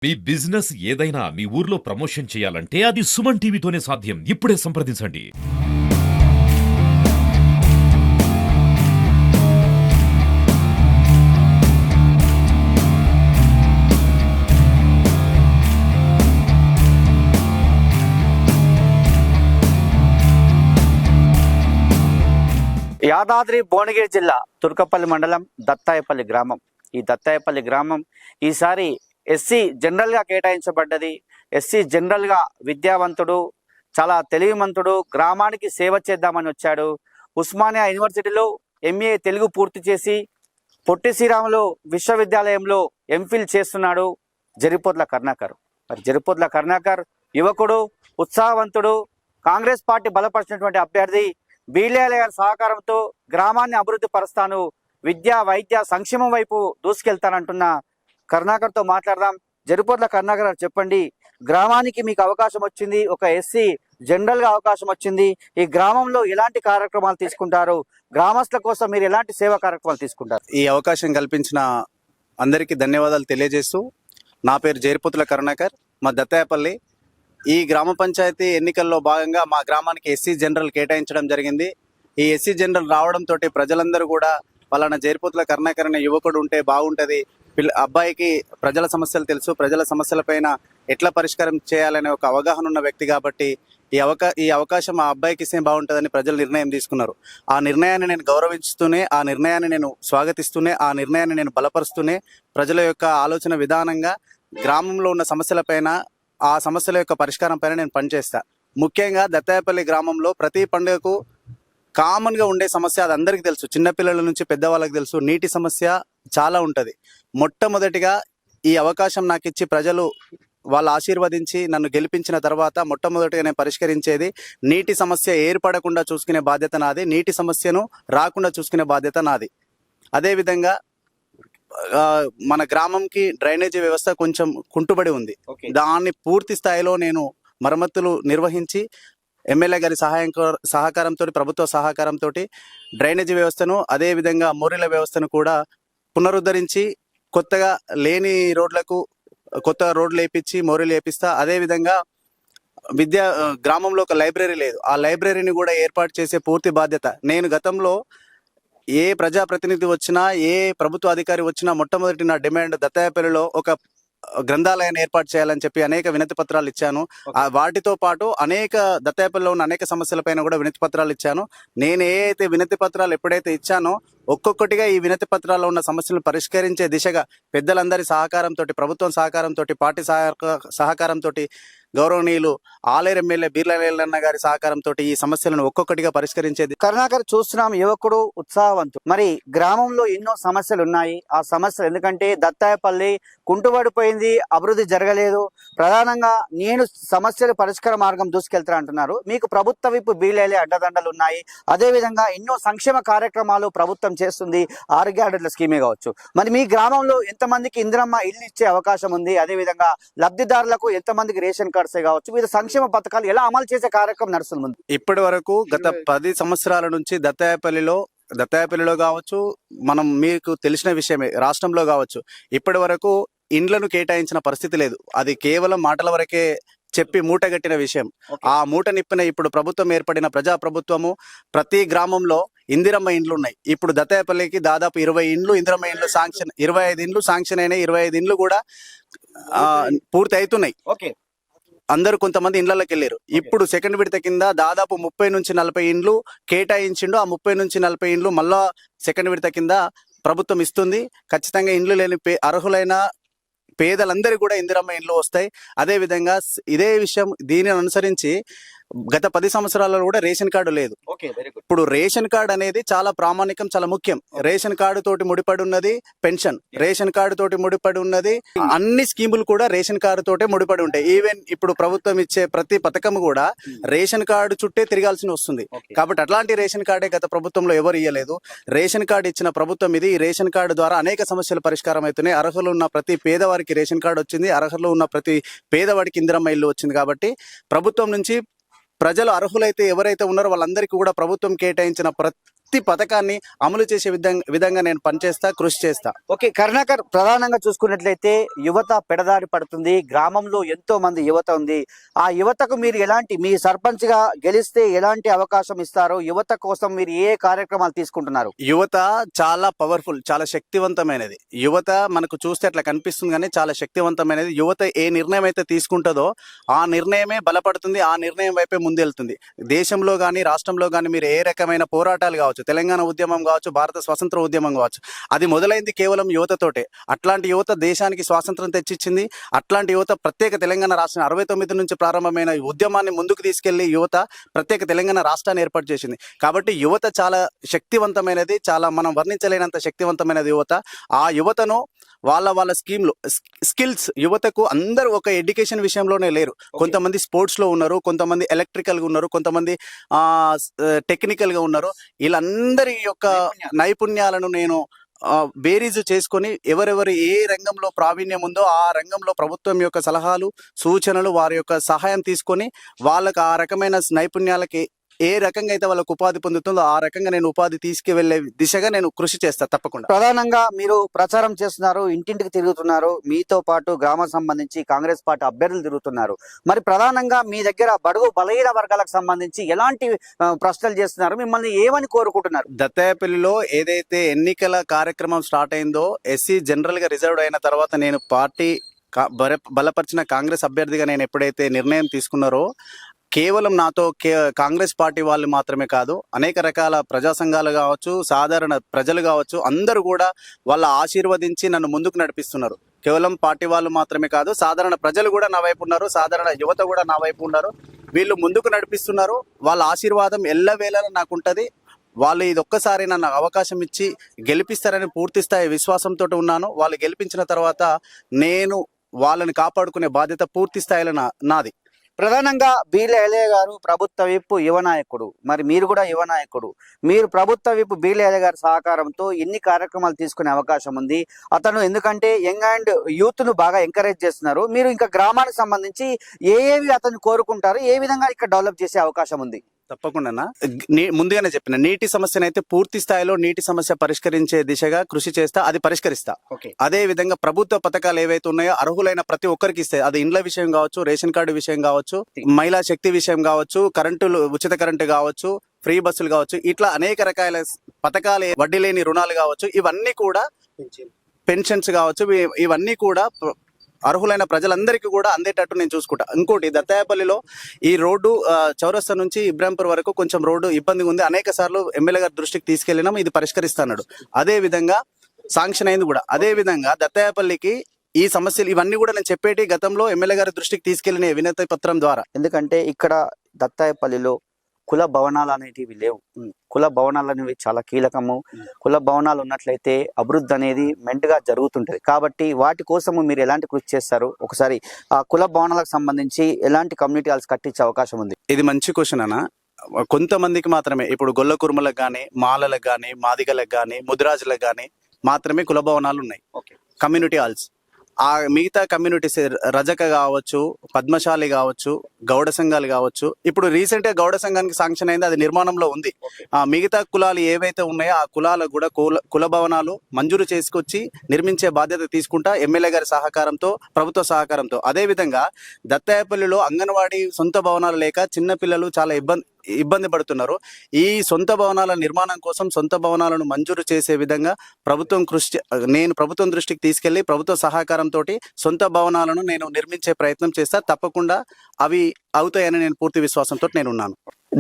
మీ business ఏదైనా మీ ఊర్లో promotion చేయాలంటే అది సుమన్ టీవీతోనే సాధ్యం. ఇప్పుడే సంప్రదించండి. యాదాద్రి భువనగిరి జిల్లా తుర్కపల్లి మండలం దత్తాయపల్లి గ్రామం. ఈ దత్తాయపల్లి గ్రామం ఈసారి ఎస్సీ జనరల్గా కేటాయించబడ్డది. ఎస్సీ జనరల్గా విద్యావంతుడు, చాలా తెలివిమంతుడు, గ్రామానికి సేవ చేద్దామని వచ్చాడు. ఉస్మానియా యూనివర్సిటీలో ఎంఏ తెలుగు పూర్తి చేసి పొట్టి శ్రీరాములు విశ్వవిద్యాలయంలో ఎంఫిల్ చేస్తున్నాడు జరిపోతుల కరుణాకర్. మరి జరిపోతుల కరుణాకర్ యువకుడు, ఉత్సాహవంతుడు, కాంగ్రెస్ పార్టీ బలపరిచినటువంటి అభ్యర్థి. బీలేల గారి సహకారంతో గ్రామాన్ని అభివృద్ధి పరుస్తాను, విద్య వైద్య సంక్షేమం వైపు దూసుకెళ్తానంటున్న కరుణాకర్తో మాట్లాడదాం. జరిపోట్ల కరుణాకర్ గారు, చెప్పండి, గ్రామానికి మీకు అవకాశం వచ్చింది, ఒక ఎస్సీ జనరల్ గా అవకాశం వచ్చింది. ఈ గ్రామంలో ఎలాంటి కార్యక్రమాలు తీసుకుంటారు? గ్రామస్తుల కోసం మీరు ఎలాంటి సేవా కార్యక్రమాలు తీసుకుంటారు? ఈ అవకాశం కల్పించిన అందరికీ ధన్యవాదాలు తెలియజేస్తూ, నా పేరు జరిపోతుల కరుణాకర్, మా దత్తాయపల్లి. ఈ గ్రామ పంచాయతీ ఎన్నికల్లో భాగంగా మా గ్రామానికి ఎస్సీ జనరల్ కేటాయించడం జరిగింది. ఈ ఎస్సీ జనరల్ రావడంతో ప్రజలందరూ కూడా పలానా జరిపోతుల కరుణాకర్ అనే యువకుడు ఉంటే బాగుంటుంది, అబ్బాయికి ప్రజల సమస్యలు తెలుసు, ప్రజల సమస్యలపైన ఎట్లా పరిష్కారం చేయాలనే ఒక అవగాహన ఉన్న వ్యక్తి కాబట్టి ఈ అవకాశం ఆ అబ్బాయికి ఇస్తే బాగుంటుందని ప్రజలు నిర్ణయం తీసుకున్నారు. ఆ నిర్ణయాన్ని నేను గౌరవిస్తూనే, ఆ నిర్ణయాన్ని నేను స్వాగతిస్తూనే, ఆ నిర్ణయాన్ని నేను బలపరుస్తూనే ప్రజల యొక్క ఆలోచన విధానంగా గ్రామంలో ఉన్న సమస్యలపైన, ఆ సమస్యల యొక్క పరిష్కారం పైన నేను పనిచేస్తా. ముఖ్యంగా దత్తాయపల్లి గ్రామంలో ప్రతి పండుగకు కామన్గా ఉండే సమస్య, అది అందరికీ తెలుసు, చిన్నపిల్లల నుంచి పెద్దవాళ్ళకి తెలుసు, నీటి సమస్య చాలా ఉంటుంది. మొట్టమొదటిగా ఈ అవకాశం నాకు ఇచ్చి ప్రజలు వాళ్ళు ఆశీర్వదించి నన్ను గెలిపించిన తర్వాత మొట్టమొదటిగా నేను పరిష్కరించేది నీటి సమస్య ఏర్పడకుండా చూసుకునే బాధ్యత నాది, నీటి సమస్యను రాకుండా చూసుకునే బాధ్యత నాది. అదేవిధంగా మన గ్రామంకి డ్రైనేజీ వ్యవస్థ కొంచెం కుంటుబడి ఉంది. దాన్ని పూర్తి స్థాయిలో నేను మరమ్మతులు నిర్వహించి ఎమ్మెల్యే గారి సహకారంతో, ప్రభుత్వ సహకారంతో డ్రైనేజీ వ్యవస్థను, అదేవిధంగా మోరీల వ్యవస్థను కూడా పునరుద్ధరించి కొత్తగా లేని రోడ్లకు కొత్త రోడ్లు వేయించి మోరీలు వేపిస్తా. అదేవిధంగా గ్రామంలో ఒక లైబ్రరీ లేదు, ఆ లైబ్రరీని కూడా ఏర్పాటు చేసే పూర్తి బాధ్యత నేను. గతంలో ఏ ప్రజాప్రతినిధి వచ్చినా, ఏ ప్రభుత్వ అధికారి వచ్చినా మొట్టమొదటి నా డిమాండ్ దత్తాయపల్లిలో ఒక గ్రంథాలయాన్ని ఏర్పాటు చేయాలని చెప్పి అనేక వినతి పత్రాలు ఇచ్చాను. వాటితో పాటు అనేక దత్తాయపల్లిలో ఉన్న అనేక సమస్యలపైన కూడా వినతి పత్రాలు ఇచ్చాను. నేను ఏ వినతి పత్రాలు ఎప్పుడైతే ఇచ్చానో ఒక్కొక్కటిగా ఈ వినతి పత్రాల్లో ఉన్న సమస్యలను పరిష్కరించే దిశగా పెద్దలందరి సహకారంతో, ప్రభుత్వం సహకారంతో, పార్టీ సహకారంతో, గౌరవనీయులు ఆలేరు ఎమ్మెల్యే బీర్లన్న గారి సహకారంతో ఈ సమస్యలను ఒక్కొక్కటిగా పరిష్కరించేది. కరుణాకర్, చూస్తున్నాం, యువకుడు, ఉత్సాహవంతుడు. మరి గ్రామంలో ఎన్నో సమస్యలు ఉన్నాయి. ఆ సమస్యలు ఎందుకంటే దత్తాయపల్లి కుంటుబడిపోయింది, అభివృద్ధి జరగలేదు. ప్రధానంగా నేను సమస్యలు పరిష్కార మార్గం దూసుకెళ్తా అంటున్నారు. మీకు ప్రభుత్వ వైపు బీలేలే అడ్డదండలు ఉన్నాయి. అదేవిధంగా ఎన్నో సంక్షేమ కార్యక్రమాలు ప్రభుత్వం చేస్తుంది, 6 గ్యారెంటీల స్కీమే కావచ్చు. మరి మీ గ్రామంలో ఎంతమందికి ఇందిరమ్మ ఇల్లు ఇచ్చే అవకాశం ఉంది? అదేవిధంగా లబ్ధిదారులకు ఎంతమందికి రేషన్ కార్డ్సే కావచ్చు, వివిధ సంక్షేమ పథకాలు ఎలా అమలు చేసే కార్యక్రమం నడుస్తుంది? ఇప్పటి వరకు గత 10 సంవత్సరాల నుంచి దత్తాయపల్లిలో కావచ్చు, మనం మీకు తెలిసిన విషయమే, రాష్ట్రంలో కావచ్చు, ఇప్పటి వరకు ఇండ్లను కేటాయించిన పరిస్థితి లేదు. అది కేవలం మాటల వరకే చెప్పి మూటగట్టిన విషయం. ఆ మూట నిప్పిన ఇప్పుడు ప్రభుత్వం ఏర్పడిన ప్రజాప్రభుత్వము ప్రతి గ్రామంలో ఇందిరమ్మ ఇండ్లు ఉన్నాయి. ఇప్పుడు దత్తాయపల్లికి దాదాపు 20 ఇండ్లు ఇందిరమ్మ ఇండ్లు శాంక్షన్, 25 ఇండ్లు శాంక్షన్ అయినాయి, 25 ఇండ్లు కూడా పూర్తి అవుతున్నాయి. అందరూ కొంతమంది ఇండ్లకి వెళ్ళారు. ఇప్పుడు సెకండ్ విడత కింద దాదాపు 30 నుంచి 40 ఇండ్లు కేటాయించిండు. ఆ 30 నుంచి 40 ఇండ్లు మళ్ళా సెకండ్ విడత కింద ప్రభుత్వం ఇస్తుంది. ఖచ్చితంగా ఇండ్లు లేని అర్హులైన పేదలందరికీ కూడా ఇందిరమ్మ ఇండ్లు వస్తాయి. అదేవిధంగా ఇదే విషయం దీనిని అనుసరించి గత 10 సంవత్సరాలలో కూడా రేషన్ కార్డు లేదు. ఇప్పుడు రేషన్ కార్డు అనేది చాలా ప్రామాణికం, చాలా ముఖ్యం. రేషన్ కార్డు తోటి ముడిపడి ఉన్నది పెన్షన్, రేషన్ కార్డు తోటి ముడిపడి ఉన్నది అన్ని స్కీములు కూడా రేషన్ కార్డు తోటే ముడిపడి ఉంటాయి. ఈవెన్ ఇప్పుడు ప్రభుత్వం ఇచ్చే ప్రతి పథకం కూడా రేషన్ కార్డు చుట్టే తిరగాల్సి వస్తుంది. కాబట్టి అట్లాంటి రేషన్ కార్డే గత ప్రభుత్వంలో ఎవరు ఇయ్యలేదు. రేషన్ కార్డు ఇచ్చిన ప్రభుత్వం ఇది. ఈ రేషన్ కార్డు ద్వారా అనేక సమస్యలు పరిష్కారం అవుతున్నాయి. అర్హులు ఉన్న ప్రతి పేదవారికి రేషన్ కార్డు వచ్చింది, అర్హులు ఉన్న ప్రతి పేదవాడికి ఇందిరమ్మ ఇల్లు వచ్చింది. కాబట్టి ప్రభుత్వం నుంచి ప్రజలు అర్హులైతే ఎవరైతే ఉన్నారో వాళ్ళందరికీ కూడా ప్రభుత్వం కేటాయించిన ప్రతి పథకాన్ని అమలు చేసే విధంగా నేను పనిచేస్తా, కృషి చేస్తా. ఓకే కరుణాకర్, ప్రధానంగా చూసుకున్నట్లయితే యువత పెడదారి పడుతుంది, గ్రామంలో ఎంతో మంది యువత ఉంది. ఆ యువతకు మీరు మీ సర్పంచ్ గా గెలిస్తే ఎలాంటి అవకాశం ఇస్తారో, యువత కోసం మీరు ఏ కార్యక్రమాలు తీసుకుంటున్నారు? యువత చాలా పవర్ఫుల్, చాలా శక్తివంతమైనది. యువత మనకు చూస్తే అట్లా కనిపిస్తుంది కానీ చాలా శక్తివంతమైనది. యువత ఏ నిర్ణయం అయితే తీసుకుంటుందో ఆ నిర్ణయమే బలపడుతుంది, ఆ నిర్ణయం వైపే ముందెళ్తుంది. దేశంలో కానీ రాష్ట్రంలో కానీ మీరు ఏ రకమైన పోరాటాలు కావచ్చు, తెలంగాణ ఉద్యమం కావచ్చు, భారత స్వతంత్ర ఉద్యమం కావచ్చు, అది మొదలైంది కేవలం యువతతోటే. అట్లాంటి యువత దేశానికి స్వాతంత్రం తెచ్చిచ్చింది. అట్లాంటి యువత ప్రత్యేక తెలంగాణ రాష్ట్రం 69 నుంచి ప్రారంభమైన ఈ ఉద్యమాన్ని ముందుకు తీసుకెళ్లి యువత ప్రత్యేక తెలంగాణ రాష్ట్రాన్ని ఏర్పాటు చేసింది. కాబట్టి యువత చాలా శక్తివంతమైనది, చాలా మనం వర్ణించలేనంత శక్తివంతమైనది యువత. ఆ యువతను వాళ్ళ స్కిల్స్, యువతకు అందరూ ఒక ఎడ్యుకేషన్ విషయంలోనే లేరు. కొంతమంది స్పోర్ట్స్ లో ఉన్నారు, కొంతమంది ఎలక్ట్రికల్ గా ఉన్నారు, కొంతమంది టెక్నికల్ గా ఉన్నారు. వీళ్ళందరి యొక్క నైపుణ్యాలను నేను బేరీజు చేసుకొని ఎవరెవరు ఏ రంగంలో ప్రావీణ్యం ఉందో ఆ రంగంలో ప్రభుత్వం యొక్క సలహాలు, సూచనలు, వారి యొక్క సహాయం తీసుకొని వాళ్ళకు ఆ రకమైన నైపుణ్యాలకి ఏ రకంగా అయితే వాళ్ళకు ఉపాధి పొందుతుందో ఆ రకంగా నేను ఉపాధి తీసుకువెళ్లే దిశగా నేను కృషి చేస్తా తప్పకుండా. ప్రధానంగా మీరు ప్రచారం చేస్తున్నారు, ఇంటింటికి తిరుగుతున్నారు, మీతో పాటు గ్రామం సంబంధించి కాంగ్రెస్ పార్టీ అభ్యర్థులు తిరుగుతున్నారు. మరి ప్రధానంగా మీ దగ్గర బడుగు బలహీన వర్గాలకు సంబంధించి ఎలాంటి ప్రశ్నలు చేస్తున్నారు, మిమ్మల్ని ఏమని కోరుకుంటున్నారు? దత్తాయపల్లిలో ఏదైతే ఎన్నికల కార్యక్రమం స్టార్ట్ అయిందో, ఎస్సీ జనరల్ గా రిజర్వ్డ్ అయిన తర్వాత నేను పార్టీ బలపరిచిన కాంగ్రెస్ అభ్యర్థిగా నేను ఎప్పుడైతే నిర్ణయం తీసుకున్నారో, కేవలం నాతో కాంగ్రెస్ పార్టీ వాళ్ళు మాత్రమే కాదు, అనేక రకాల ప్రజా సంఘాలు కావచ్చు, సాధారణ ప్రజలు కావచ్చు, అందరూ కూడా వాళ్ళ ఆశీర్వదించి నన్ను ముందుకు నడిపిస్తున్నారు. కేవలం పార్టీ వాళ్ళు మాత్రమే కాదు, సాధారణ ప్రజలు కూడా నా వైపు ఉన్నారు, సాధారణ యువత కూడా నా వైపు ఉన్నారు. వీళ్ళు ముందుకు నడిపిస్తున్నారు. వాళ్ళ ఆశీర్వాదం ఎల్లవేళలా నాకు ఉంటుంది. వాళ్ళు ఇది ఒక్కసారి నన్ను అవకాశం ఇచ్చి గెలిపిస్తారని పూర్తి స్థాయి విశ్వాసంతో ఉన్నాను. వాళ్ళు గెలిపించిన తర్వాత నేను వాళ్ళని కాపాడుకునే బాధ్యత పూర్తి స్థాయిలో నాది. ప్రధానంగా బీర్ల ఎలయ్య గారు ప్రభుత్వ విప్ యువ నాయకుడు, మరి మీరు కూడా యువ నాయకుడు. మీరు ప్రభుత్వ విప్ బీర్ల ఎలయ్య గారి సహకారంతో ఎన్ని కార్యక్రమాలు తీసుకునే అవకాశం ఉంది? అతను ఎందుకంటే యంగ్ అండ్ యూత్ ను బాగా ఎంకరేజ్ చేస్తున్నారు. మీరు ఇంకా గ్రామానికి సంబంధించి ఏవి అతను కోరుకుంటారు, ఏ విధంగా ఇక్కడ డెవలప్ చేసే అవకాశం ఉంది? తప్పకుండా ముందుగానే చెప్పిన నీటి సమస్యను అయితే పూర్తి స్థాయిలో నీటి సమస్య పరిష్కరించే దిశగా కృషి చేస్తా, అది పరిష్కరిస్తా. అదే విధంగా ప్రభుత్వ పథకాలు ఏవైతే ఉన్నాయో అర్హులైన ప్రతి ఒక్కరికి ఇస్తాయి. అది ఇండ్ల విషయం కావచ్చు, రేషన్ కార్డు విషయం కావచ్చు, మహిళా శక్తి విషయం కావచ్చు, కరెంటులు ఉచిత కరెంటు కావచ్చు, ఫ్రీ బస్సులు కావచ్చు, ఇట్లా అనేక రకాల పథకాలు, వడ్డీ లేని రుణాలు కావచ్చు, ఇవన్నీ కూడా పెన్షన్స్ కావచ్చు, ఇవన్నీ కూడా అర్హులైన ప్రజలందరికీ కూడా అందేటట్టు నేను చూసుకుంటా. ఇంకోటి, దత్తాయపల్లిలో ఈ రోడ్డు చౌరస్తా నుంచి ఇబ్రాంపూర్ వరకు కొంచెం రోడ్డు ఇబ్బందిగా ఉంది. అనేక సార్లు ఎమ్మెల్యే గారి దృష్టికి తీసుకెళ్లినాం, ఇది పరిష్కరిస్తాడు. అదే విధంగా శాంక్షన్ అయింది కూడా. అదే విధంగా దత్తాయపల్లికి ఈ సమస్యలు ఇవన్నీ కూడా నేను చెప్పేటి గతంలో ఎమ్మెల్యే గారి దృష్టికి తీసుకెళ్లిన వినతి పత్రం ద్వారా. ఎందుకంటే ఇక్కడ దత్తాయపల్లిలో కుల భవనాలు అనేటివి లేవు. కుల భవనాలు అనేవి చాలా కీలకము. కుల భవనాలు ఉన్నట్లయితే అభివృద్ధి అనేది మెండుగా జరుగుతుంటది. కాబట్టి వాటి కోసము మీరు ఎలాంటి కృషి చేస్తారు? ఒకసారి ఆ కుల భవనాలకు సంబంధించి ఎలాంటి కమ్యూనిటీ హాల్స్ కట్టించే అవకాశం ఉంది? ఇది మంచి క్వశ్చన్ అన్న. కొంతమందికి మాత్రమే, ఇప్పుడు గొల్ల కుర్మలకు కానీ, మాలలకు కానీ, మాదిగలకు కానీ, ముదిరాజులకు కానీ మాత్రమే కుల భవనాలు ఉన్నాయి, కమ్యూనిటీ హాల్స్. ఆ మిగతా కమ్యూనిటీస్ రజక కావచ్చు, పద్మశాలి కావచ్చు, గౌడ సంఘాలు కావచ్చు, ఇప్పుడు రీసెంట్ గా గౌడ సంఘానికి శాంక్షన్ అయింది, అది నిర్మాణంలో ఉంది. ఆ మిగతా కులాలు ఏవైతే ఉన్నాయో ఆ కులాలకు కూడా కుల భవనాలు మంజూరు చేసుకొచ్చి నిర్మించే బాధ్యత తీసుకుంటా, ఎమ్మెల్యే గారి సహకారంతో, ప్రభుత్వ సహకారంతో. అదే విధంగా దత్తాయపల్లిలో అంగన్వాడీ సొంత భవనాలు లేక చిన్న పిల్లలు చాలా ఇబ్బంది పడుతున్నారు. ఈ సొంత భవనాల నిర్మాణం కోసం సొంత భవనాలను మంజూరు చేసే విధంగా నేను ప్రభుత్వం దృష్టికి తీసుకెళ్లి ప్రభుత్వ సహకారంతో సొంత భవనాలను నేను నిర్మించే ప్రయత్నం చేస్తా. తప్పకుండా అవి అవుతాయని నేను పూర్తి విశ్వాసంతో నేనున్నాను.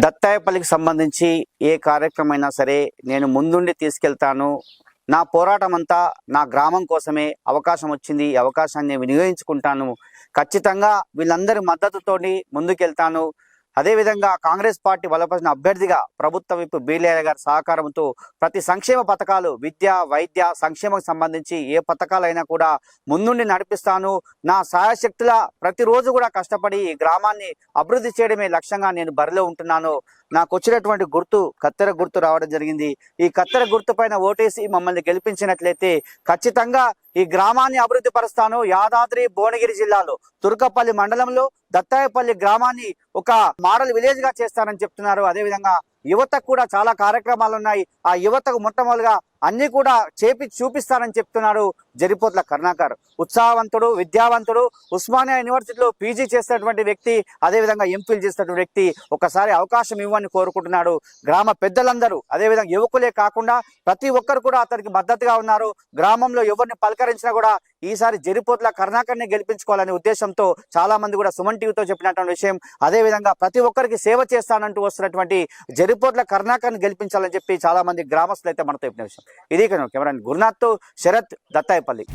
దత్తాయపల్లికి సంబంధించి ఏ కార్యక్రమం అయినా సరే నేను ముందుండి తీసుకెళ్తాను. నా పోరాటం అంతా నా గ్రామం కోసమే. అవకాశం వచ్చింది, ఈ అవకాశాన్ని వినియోగించుకుంటాను. ఖచ్చితంగా వీళ్ళందరి మద్దతుతోని ముందుకెళ్తాను. అదేవిధంగా కాంగ్రెస్ పార్టీ బలపరిచిన అభ్యర్థిగా ప్రభుత్వ విప్ బీర్ల గారి సహకారంతో ప్రతి సంక్షేమ పథకాలు, విద్య, వైద్య, సంక్షేమం సంబంధించి ఏ పథకాలైనా కూడా ముందుండి నడిపిస్తాను. నా సాయశక్తుల ప్రతిరోజు కూడా కష్టపడి ఈ గ్రామాన్ని అభివృద్ధి చేయడమే లక్ష్యంగా నేను బరిలో ఉంటున్నాను. నాకు వచ్చినటువంటి గుర్తు కత్తెర గుర్తు రావడం జరిగింది. ఈ కత్తెర గుర్తు పైన ఓటేసి మమ్మల్ని గెలిపించినట్లయితే ఖచ్చితంగా ఈ గ్రామాన్ని అభివృద్ధి పరుస్తాను. యాదాద్రి భువనగిరి జిల్లాలో తుర్కపల్లి మండలంలో దత్తాయపల్లి గ్రామాన్ని ఒక మోడల్ విలేజ్ గా చేస్తానని చెప్తున్నారు. అదేవిధంగా యువతకు కూడా చాలా కార్యక్రమాలు ఉన్నాయి. ఆ యువతకు మొట్టమొదటిగా అన్ని కూడా చూపిస్తానని చెప్తున్నాడు జరిపోతుల కరుణాకర్. ఉత్సాహవంతుడు, విద్యావంతుడు, ఉస్మానియా యూనివర్సిటీలో పీజీ చేసినటువంటి వ్యక్తి, అదేవిధంగా ఎంపీలు చేసినటువంటి వ్యక్తి. ఒకసారి అవకాశం ఇవ్వని కోరుకుంటున్నాడు. గ్రామ పెద్దలందరూ, అదేవిధంగా యువకులే కాకుండా ప్రతి ఒక్కరు కూడా అతనికి మద్దతుగా ఉన్నారు. గ్రామంలో ఎవరిని పలకరించినా కూడా ఈసారి జరిపోతుల కరుణాకర్ని గెలిపించుకోవాలనే ఉద్దేశంతో చాలా మంది కూడా సుమన్ టీవీతో చెప్పినటువంటి విషయం. అదేవిధంగా ప్రతి ఒక్కరికి సేవ చేస్తానంటూ వస్తున్నటువంటి జరిపోతుల కరుణాకర్ని గెలిపించాలని చెప్పి చాలా మంది గ్రామస్తులు అయితే మనతో చెప్పిన విషయం. ఇది కెమెరా గురునాథ్ తో శరత్, దత్తాయపల్లి.